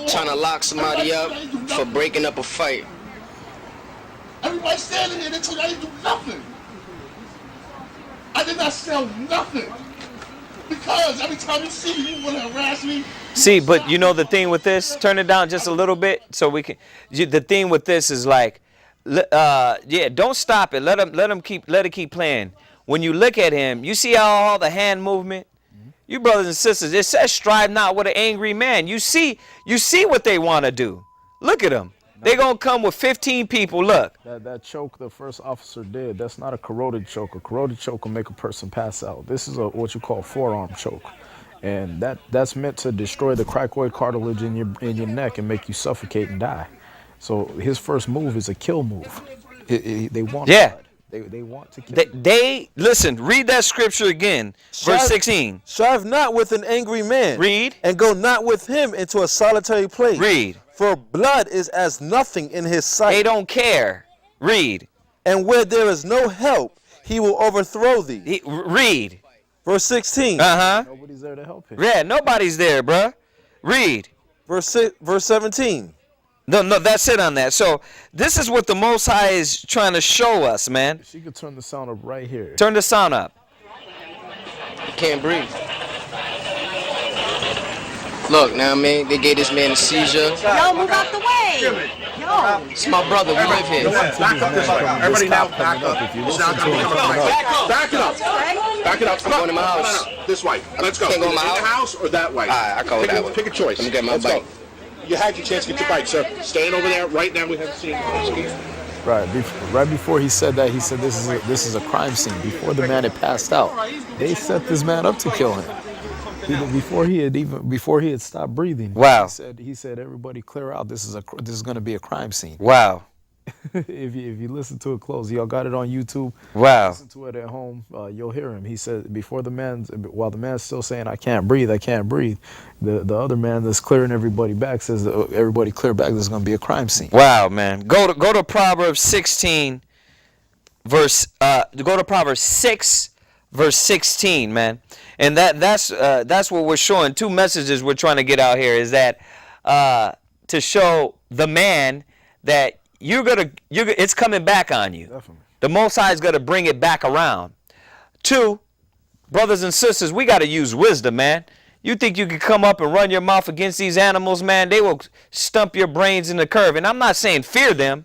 trying to lock somebody up for breaking up a fight. Everybody standing here, they told you I didn't do nothing. I did not sell nothing. Because every time you see me, you want to harass me. See, but you know the thing with this, turn it down just a little bit so we can. The thing with this is like, yeah, don't stop it. Let it keep playing. When you look at him, you see all the hand movement. You brothers and sisters, it says strive not with an angry man. You see what they want to do. Look at them. They're going to come with 15 people. Look. That choke the first officer did, that's not a corroded choke. A corroded choke will make a person pass out. This is what you call forearm choke. And that's meant to destroy the cricoid cartilage in your neck and make you suffocate and die. So his first move is a kill move. They want blood. They want to kill. Listen, read that scripture again. Verse 16. Strive not with an angry man. Read. And go not with him into a solitary place. Read. For blood is as nothing in his sight. They don't care. Read. And where there is no help, he will overthrow thee. Read. Verse 16. Nobody's there to help him. Yeah, nobody's there, bruh. Read. Verse 17. No, that's it on that. So this is what the Most High is trying to show us, man. She could turn the sound up right here. Turn the sound up. Can't breathe. Look, now, man, they gave this man a seizure. Yo, move out the way. Yo. It's my brother. We live here. Back up this way. Everybody now back up. If you It's listen not to going to him, become a no. fight. Back it up. Back it up. I'm going to my house. No. This way. Let's go. Can't go in In my the house or that way? All right, I call it that way. Pick a choice. Let me get my Let's bike. go. You had your chance to get your bike, sir. Staying over there right now. We haven't seen you. Right before he said that, he said this is a crime scene. Before the man had passed out, they set this man up to kill him. Before he had stopped breathing. Wow. He said everybody clear out. This is going to be a crime scene. Wow. if you listen to it close, y'all got it on YouTube. Wow. Listen to it at home. You'll hear him. He said while the man's still saying I can't breathe, the other man that's clearing everybody back says everybody clear back. There's going to be a crime scene. Wow, man. Go to Proverbs 16 verse. Go to Proverbs 6 verse 16, man. And that's what we're showing. Two messages we're trying to get out here is that to show the man that it's coming back on you. Definitely. The Most High is gonna bring it back around. Two, brothers and sisters, we gotta use wisdom, man. You think you can come up and run your mouth against these animals, man? They will stump your brains in the curve. And I'm not saying fear them.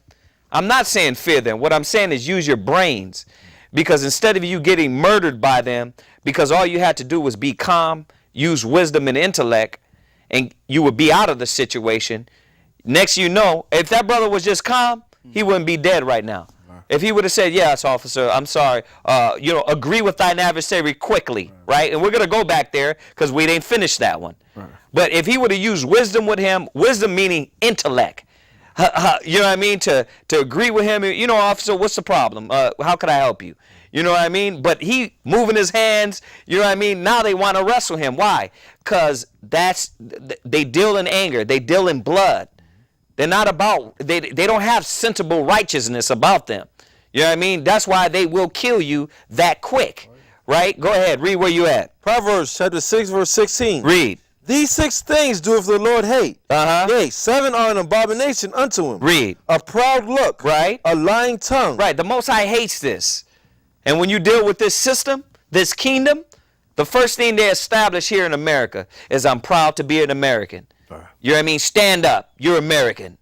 What I'm saying is use your brains. Because instead of you getting murdered by them, because all you had to do was be calm, use wisdom and intellect, and you would be out of the situation. Next you know, if that brother was just calm, he wouldn't be dead right now. If he would have said, yes, officer, I'm sorry, agree with thine adversary quickly, right? And we're going to go back there because we didn't finish that one. Right. But if he would have used wisdom with him, wisdom meaning intellect, you know what I mean, to agree with him, officer, what's the problem? How could I help you? You know what I mean? But he moving his hands, you know what I mean? Now they want to wrestle him. Why? Because they deal in anger. They deal in blood. They're not about, they don't have sensible righteousness about them. You know what I mean? That's why they will kill you that quick, right? Go ahead, read where you at. Proverbs chapter 6, verse 16. Read. These 6 things doeth the Lord hate. Yea, 7 are an abomination unto him. Read. A proud look. Right. A lying tongue. Right. The Most High hates this. And when you deal with this system, this kingdom, the first thing they establish here in America is I'm proud to be an American. You know what I mean? Stand up. You're American.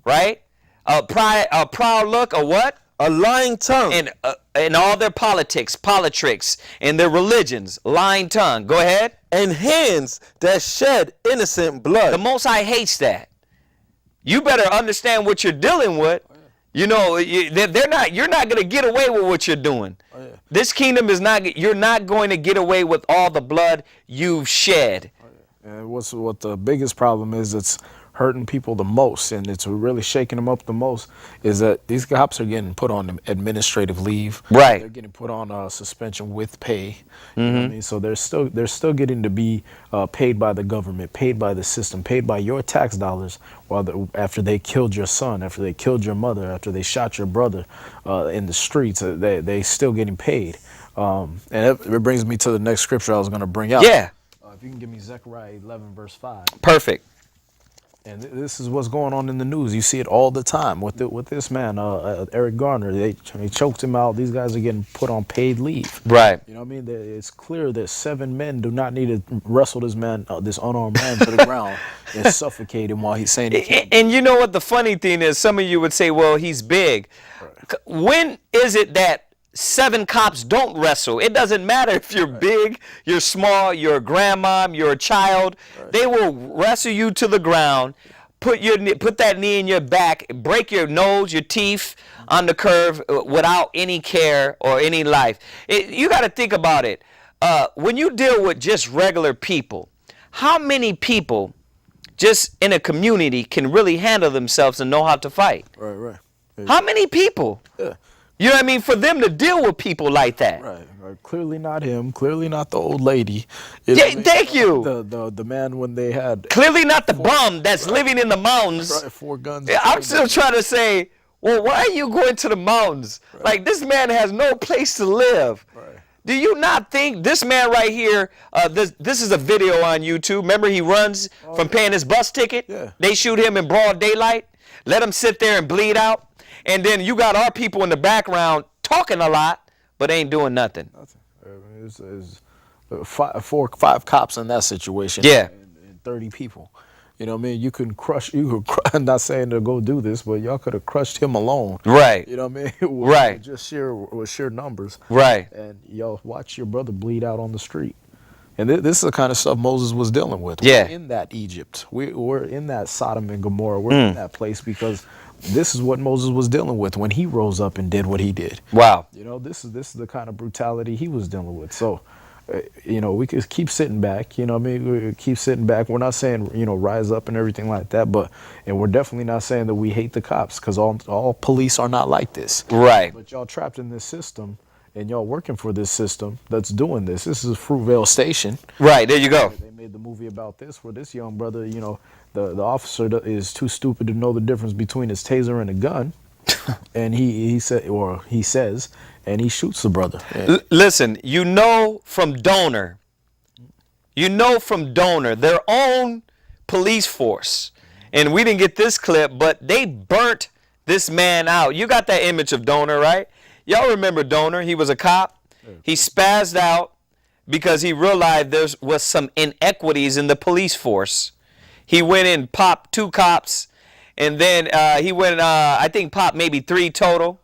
Right? A proud look, a what? A lying tongue. And all their politics, and their religions, lying tongue. Go ahead. And hands that shed innocent blood. The Most High hates that. You better understand what you're dealing with. You know, you're not going to get away with what you're doing. Oh, yeah. This kingdom is not, you're not going to get away with all the blood you've shed. Oh, yeah. And what the biggest problem is, it's hurting people the most, and it's really shaking them up the most, is that these cops are getting put on administrative leave. Right. They're getting put on suspension with pay. You know what I mean? So they're still getting to be paid by the government, paid by the system, paid by your tax dollars, after they killed your son, after they killed your mother, after they shot your brother in the streets. They still getting paid. And it brings me to the next scripture I was going to bring out. Yeah. If you can give me Zechariah 11, verse 5. Perfect. And this is what's going on in the news. You see it all the time with this man, Eric Garner. They choked him out. These guys are getting put on paid leave. Right. You know what I mean? It's clear that 7 men do not need to wrestle this man, this unarmed man, to the ground and suffocate him while he's saying he can't. And you know what the funny thing is? Some of you would say, well, he's big. Right. When is it that 7 cops don't wrestle? It doesn't matter if you're big, you're small, you're a grandmom, you're a child. Right. They will wrestle you to the ground, put that knee in your back, break your nose, your teeth on the curve without any care or any life. You got to think about it. When you deal with just regular people, how many people just in a community can really handle themselves and know how to fight? Right. How many people? Yeah. You know what I mean? For them to deal with people like that. Right. Clearly not him. Clearly not the old lady. Thank you. The man when they had. Clearly not the bum that's living in the mountains. Right, 4 guns. I'm still trying to say, well, why are you going to the mountains? Right. Like, this man has no place to live. Right. Do you not think this man right here, this is a video on YouTube. Remember, he runs from paying his bus ticket? Yeah. They shoot him in broad daylight, let him sit there and bleed out. And then you got our people in the background talking a lot, but ain't doing nothing. It's 5 cops in that situation. Yeah. And 30 people. You know what I mean? You could crush. I'm not saying to go do this, but y'all could have crushed him alone. Right. You know what I mean? Right. Just sheer numbers. Right. And y'all watch your brother bleed out on the street. And this is the kind of stuff Moses was dealing with. Yeah. We're in that Egypt. We're in that Sodom and Gomorrah. We're in that place because this is what Moses was dealing with when he rose up and did what he did. Wow. You know, this is the kind of brutality he was dealing with. So, you know, we could keep sitting back. You know what I mean? We keep sitting back. We're not saying, you know, rise up and everything like that. And we're definitely not saying that we hate the cops because all police are not like this. Right. But y'all trapped in this system. And y'all working for this system that's doing this. This is Fruitvale Station. Right, there you go. They made the movie about this where this young brother, you know, the officer is too stupid to know the difference between his taser and a gun. And he says, and he shoots the brother. Listen, you know from Donor, their own police force, and we didn't get this clip, but they burnt this man out. You got that image of Donor, right? Y'all remember Donor? He was a cop. He spazzed out because he realized there was some inequities in the police force. He went and popped 2 cops, and then he went, I think, popped maybe 3 total,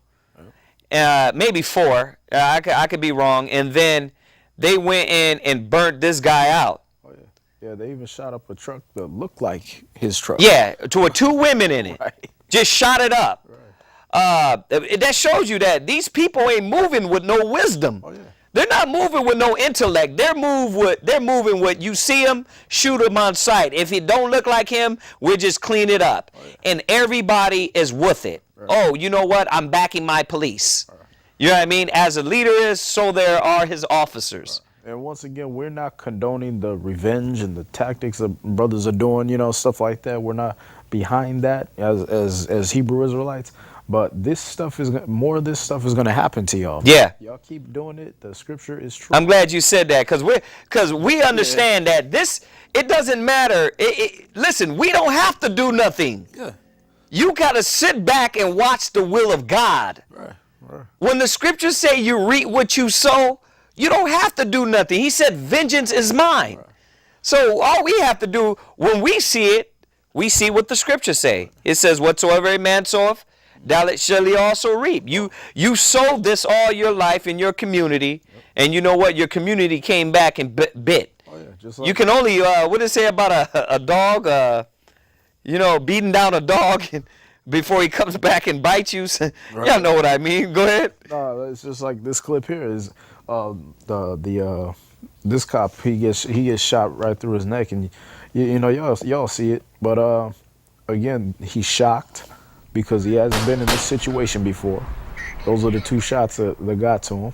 maybe 4. I could be wrong. And then they went in and burnt this guy out. Oh, yeah. Yeah, they even shot up a truck that looked like his truck. Yeah, to 2 women in it. Right. Just shot it up. Right. That shows you that these people ain't moving with no wisdom. Oh, yeah. They're not moving with no intellect. They're moving with you see him, shoot him on sight. If he don't look like him, we'll just clean it up. Oh, yeah. And everybody is with it. Right. Oh, you know what? I'm backing my police. Right. You know what I mean? As a leader is, so there are his officers. Right. And once again, we're not condoning the revenge and the tactics that brothers are doing, you know, stuff like that. We're not behind that as Hebrew Israelites. But this stuff more of this stuff is going to happen to y'all. Yeah. Y'all keep doing it. The scripture is true. I'm glad you said that because we understand that it doesn't matter. Listen, we don't have to do nothing. Yeah. You got to sit back and watch the will of God. Right. When the scriptures say you reap what you sow, you don't have to do nothing. He said, vengeance is mine. Right. So all we have to do when we see it, we see what the scriptures say. It says, whatsoever a man soweth, that shall he also reap. You sowed this all your life in your community, and you know what? Your community came back and bit. Oh, yeah, just like you can only, what did it say about a dog? You know, beating down a dog before he comes back and bites you. Right. Y'all know what I mean. Go ahead. No, it's just like this clip here is this cop. He gets shot right through his neck, and you know y'all see it. But again, he's shocked because he hasn't been in this situation before. Those are the 2 shots that got to him,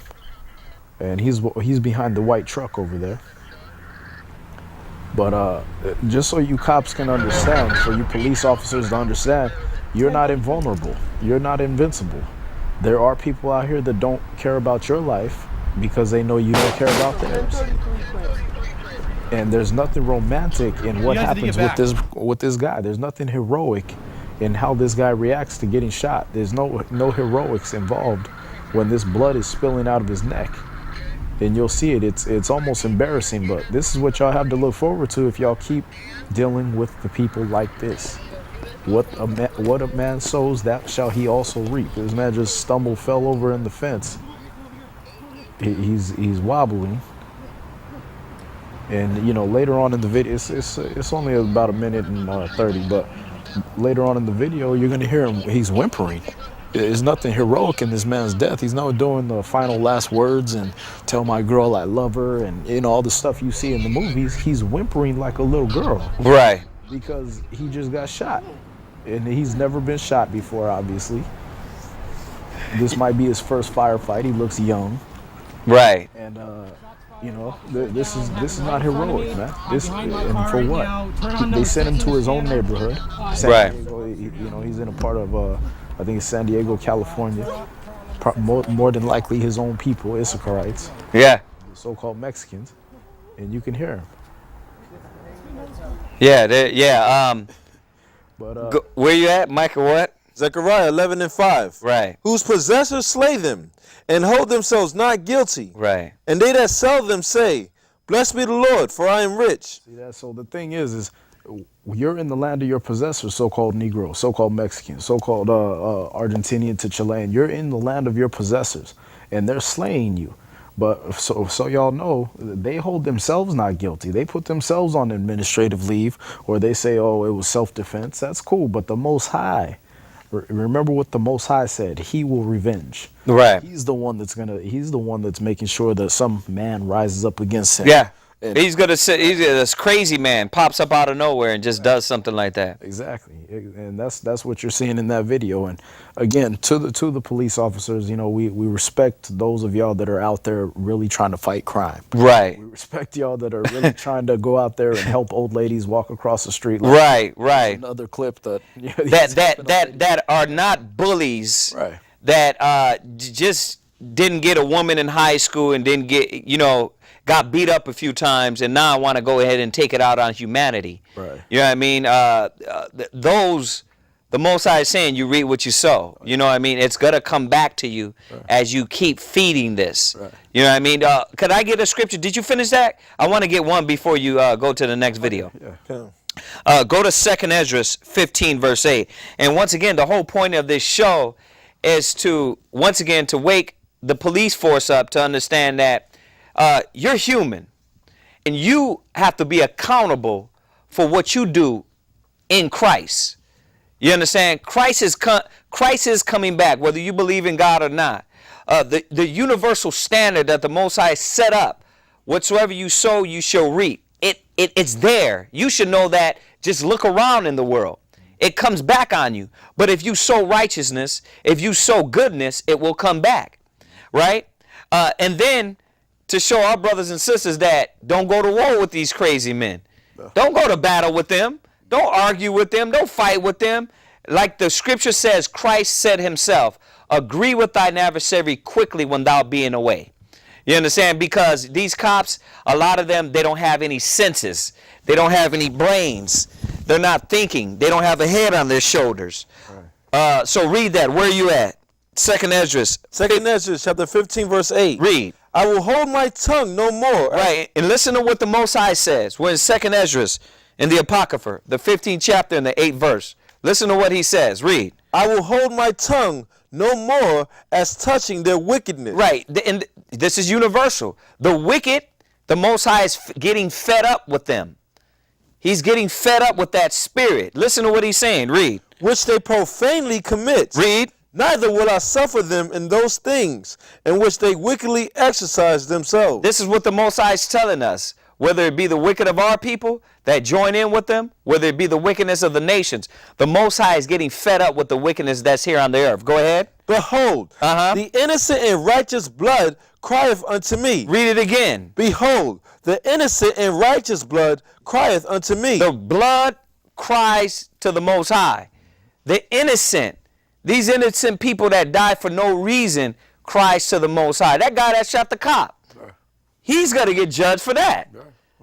and he's behind the white truck over there. But just so you cops can understand, for you police officers to understand, you're not invulnerable. You're not invincible. There are people out here that don't care about your life because they know you don't care about theirs. And there's nothing romantic in what happens with this guy. There's nothing heroic in how this guy reacts to getting shot. There's no heroics involved when this blood is spilling out of his neck. And you'll see it. It's almost embarrassing, but this is what y'all have to look forward to if y'all keep dealing with the people like this. What a man sows, that shall he also reap. This man just fell over in the fence. He's wobbling. And you know, later on in the video, it's only about a minute and 30, but later on in the video, you're gonna hear him. He's whimpering. There's nothing heroic in this man's death. He's not doing the final last words and tell my girl I love her and you know all the stuff you see in the movies. He's whimpering like a little girl. Right. Because he just got shot. And he's never been shot before, obviously. This might be his first firefight. He looks young. Right. And you know, this is not heroic, man. And for what? They sent him to his own neighborhood. Right. Diego, you know, he's in a part of I think it's San Diego, California. More than likely his own people, Issacharites. Yeah. The so-called Mexicans. And you can hear him. Yeah, But where you at, Micah? What? Zechariah 11:5. Right. Whose possessors slay them, and hold themselves not guilty. Right. And they that sell them say, Blessed be the Lord, for I am rich. See that? So the thing is you're in the land of your possessors, so-called Negro, so-called Mexican, so-called Argentinian to Chilean. You're in the land of your possessors, and they're slaying you. But so y'all know, they hold themselves not guilty. They put themselves on administrative leave, or they say, oh, it was self-defense. That's cool. But the Most High, remember what the Most High said. He will revenge. Right. He's the one that's making sure that some man rises up against him. Yeah. He's gonna say this crazy man pops up out of nowhere and just does something like that. Exactly, and that's what you're seeing in that video. And again, to the police officers, you know, we respect those of y'all that are out there really trying to fight crime. Right. We respect y'all that are really trying to go out there and help old ladies walk across the street. Like Right. Right. Another clip that that are not bullies. Right. That just didn't get a woman in high school and didn't get, you know, got beat up a few times, and now I want to go ahead and take it out on humanity. Right. You know what I mean? Those, the Most High is saying, you reap what you sow. You know what I mean? It's going to come back to you as you keep feeding this. Right. You know what I mean? Could I get a scripture? Did you finish that? I want to get one before you go to the next video. Yeah. Go to 2nd Ezra 15, verse 8. And once again, the whole point of this show is to, once again, to wake the police force up to understand that you're human, and you have to be accountable for what you do in Christ. You understand? Christ is coming back, whether you believe in God or not. The universal standard that the Most High set up, whatsoever you sow, you shall reap. It's there. You should know that. Just look around in the world. It comes back on you. But if you sow righteousness, if you sow goodness, it will come back. Right? And then, to show our brothers and sisters that don't go to war with these crazy men. Don't go to battle with them. Don't argue with them. Don't fight with them. Like the scripture says, Christ said himself, agree with thine adversary quickly when thou being away. You understand? Because these cops, a lot of them, they don't have any senses. They don't have any brains. They're not thinking. They don't have a head on their shoulders. Right. So read that. Where are you at? 2nd Ezra. 2nd Ezra, chapter 15, verse 8. Read. I will hold my tongue no more. Right, and listen to what the Most High says. We're in 2nd Ezra, in the Apocrypha, the 15th chapter and the 8th verse. Listen to what he says. Read. I will hold my tongue no more as touching their wickedness. Right, and this is universal. The wicked, the Most High is getting fed up with them. He's getting fed up with that spirit. Listen to what he's saying. Read. Which they profanely commit. Read. Neither will I suffer them in those things in which they wickedly exercise themselves. This is what the Most High is telling us. Whether it be the wicked of our people that join in with them, whether it be the wickedness of the nations, the Most High is getting fed up with the wickedness that's here on the earth. Go ahead. Behold, the innocent and righteous blood crieth unto me. Read it again. Behold, the innocent and righteous blood crieth unto me. The blood cries to the Most High. The innocent, these innocent people that die for no reason, cries to the Most High. That guy that shot the cop, he's going to get judged for that.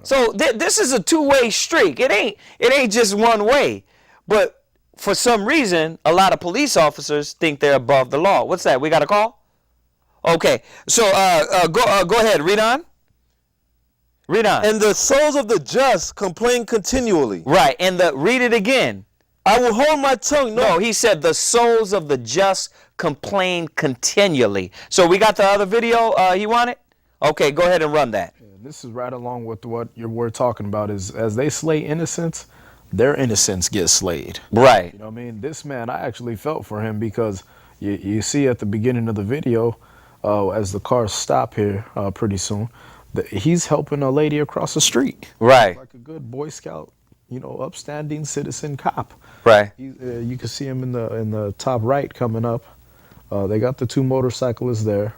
So this is a two-way streak. It ain't just one way. But for some reason, a lot of police officers think they're above the law. What's that? We got a call? Okay. So go ahead. Read on. Read on. And the souls of the just complain continually. Right. And read it again. I will hold my tongue. No, he said the souls of the just complain continually. So we got the other video you want it? Okay, go ahead and run that. Yeah, this is right along with what we're talking about is as they slay innocents, their innocence gets slayed. Right. You know what I mean? This man, I actually felt for him because you see at the beginning of the video, as the cars stop here pretty soon, he's helping a lady across the street. Right. Like a good Boy Scout, you know, upstanding citizen cop. Right. You can see him in the top right coming up. They got the two motorcyclists there.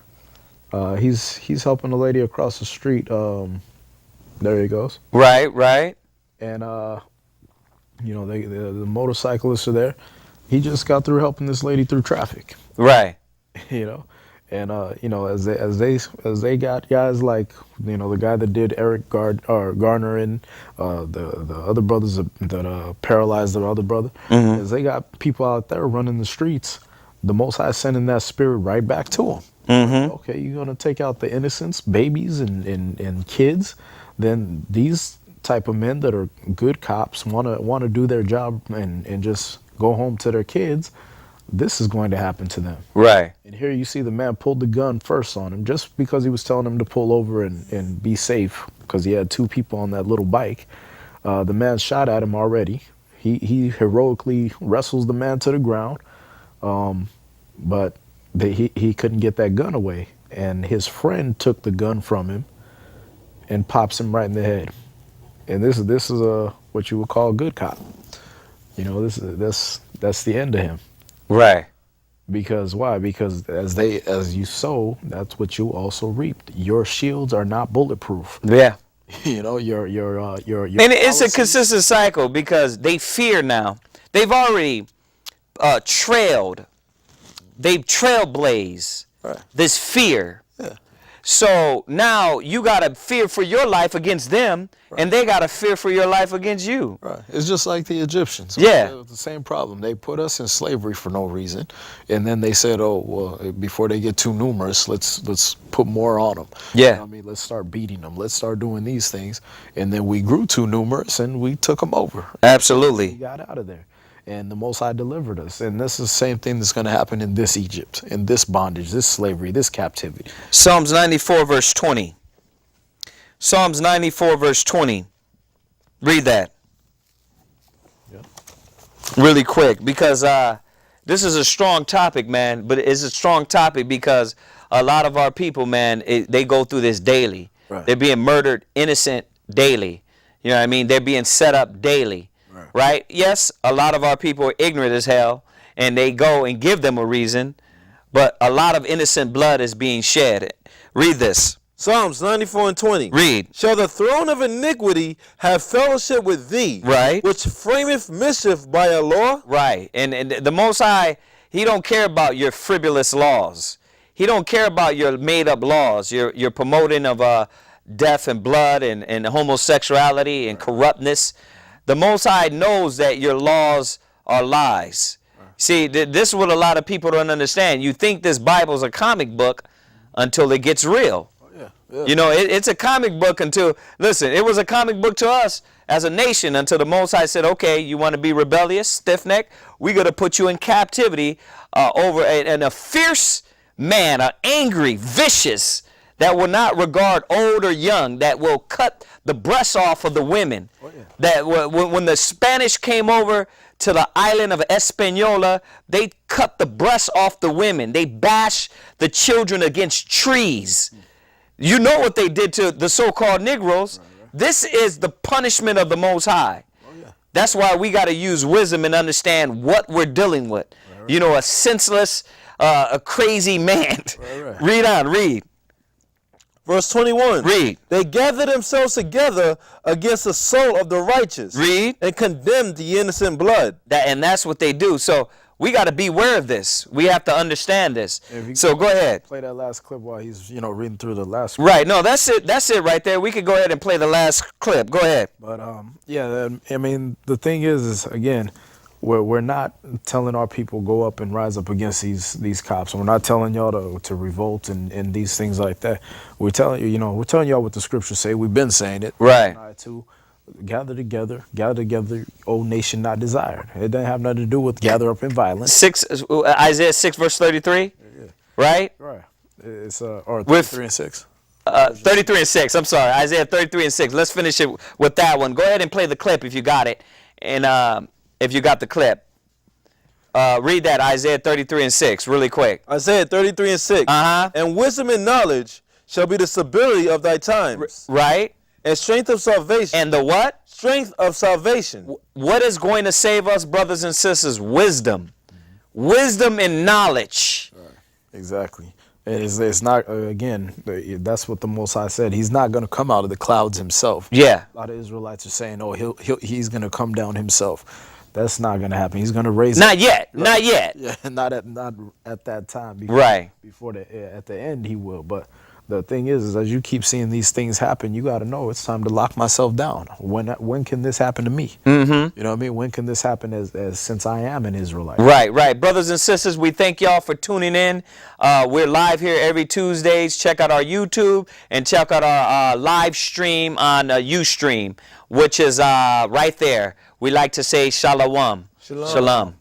He's helping a lady across the street. There he goes. Right. And you know, the motorcyclists are there. He just got through helping this lady through traffic. Right. You know, and you know, as they got guys like, you know, the guy that did Eric Garner and the other brothers that paralyzed the other brother. Mm-hmm. As they got people out there running the streets, the Most High sending that spirit right back to them. Mm-hmm. Okay, you're gonna take out the innocents, babies and kids then these type of men that are good cops want to do their job and just go home to their kids. This is going to happen to them. Right. And here you see the man pulled the gun first on him just because he was telling him to pull over and be safe because he had two people on that little bike. The man shot at him already. He heroically wrestles the man to the ground, but he couldn't get that gun away. And his friend took the gun from him and pops him right in the head. And this is what you would call a good cop. You know, that's the end of him. Right. Because why? Because as you sow, that's what you also reaped. Your shields are not bulletproof. Yeah. You know, your and it's a consistent cycle because they fear now. They've already they've trailblazed this fear. Yeah. So now you got to fear for your life against them, and they got to fear for your life against you. Right. It's just like the Egyptians. Yeah. It was the same problem. They put us in slavery for no reason, and then they said, "Oh, well, before they get too numerous, let's put more on them." Yeah. You know what I mean, let's start beating them. Let's start doing these things, and then we grew too numerous, and we took them over. Absolutely. We got out of there. And the Most High delivered us. And this is the same thing that's going to happen in this Egypt, in this bondage, this slavery, this captivity. Psalms 94 verse 20. Psalms 94 verse 20. Read that. Yeah. Really quick, because this is a strong topic, man. But it's a strong topic because a lot of our people, man, they go through this daily. Right. They're being murdered innocent daily. You know what I mean? They're being set up daily. Right? Yes, a lot of our people are ignorant as hell, and they go and give them a reason, but a lot of innocent blood is being shed. Read this. Psalms 94 and 20. Read. Shall the throne of iniquity have fellowship with thee? Right. Which frameth mischief by a law? Right. And the Most High, he don't care about your frivolous laws. He don't care about your made-up laws, your promoting of death and blood and homosexuality and corruptness. The Most High knows that your laws are lies. See, this is what a lot of people don't understand. You think this Bible's a comic book until it gets real. Yeah. You know, it's a comic book until, listen, it was a comic book to us as a nation until the Most High said, okay, you want to be rebellious, stiff-necked? We're going to put you in captivity over a fierce man, an angry, vicious, that will not regard old or young, that will cut the breasts off of the women. Oh, yeah. That when the Spanish came over to the island of Hispaniola, they cut the breasts off the women. They bashed the children against trees. You know what they did to the so-called Negroes. Right. This is the punishment of the Most High. Oh, yeah. That's why we got to use wisdom and understand what we're dealing with. Right. You know, a senseless, a crazy man. Right. Read on, read. Verse 21. Read. They gathered themselves together against the soul of the righteous. Read. And condemned the innocent blood. And that's what they do. So we got to be aware of this. We have to understand this. So go ahead. Play that last clip while he's, reading through the last clip. Right. No, that's it. That's it right there. We could go ahead and play the last clip. Go ahead. But, yeah, I mean, the thing is again, we're not telling our people go up and rise up against these cops. We're not telling y'all to revolt and these things like that. We're telling we're telling y'all what the scriptures say. We've been saying it. Right. To gather together, O nation not desired. It doesn't have nothing to do with gather up in violence. Isaiah 6 verse 33. Yeah. Right. Right. It's or 33 and 6. 33 and 6. I'm sorry, Isaiah 33 and 6. Let's finish it with that one. Go ahead and play the clip if you got it, and if you got the clip, read that Isaiah 33 and 6 really quick. Isaiah 33 and 6. And wisdom and knowledge shall be the stability of thy times. Right. And strength of salvation. And the what? Strength of salvation. What is going to save us, brothers and sisters? Wisdom. Wisdom and knowledge. Right. Exactly. It's not, again, that's what the Most High said. He's not going to come out of the clouds himself. Yeah. A lot of Israelites are saying, oh, he's going to come down himself. That's not going to happen. He's going to raise Not yet. Right. Not yet. Yeah, not at that time. Right. Before at the end he will. But the thing is as you keep seeing these things happen, you got to know it's time to lock myself down. When can this happen to me? Mm-hmm. You know what I mean? When can this happen as since I am an Israelite? Right, right. Brothers and sisters, we thank y'all for tuning in. We're live here every Tuesdays. Check out our YouTube and check out our live stream on Ustream, which is right there. We like to say shalom. Shalom. Shalom.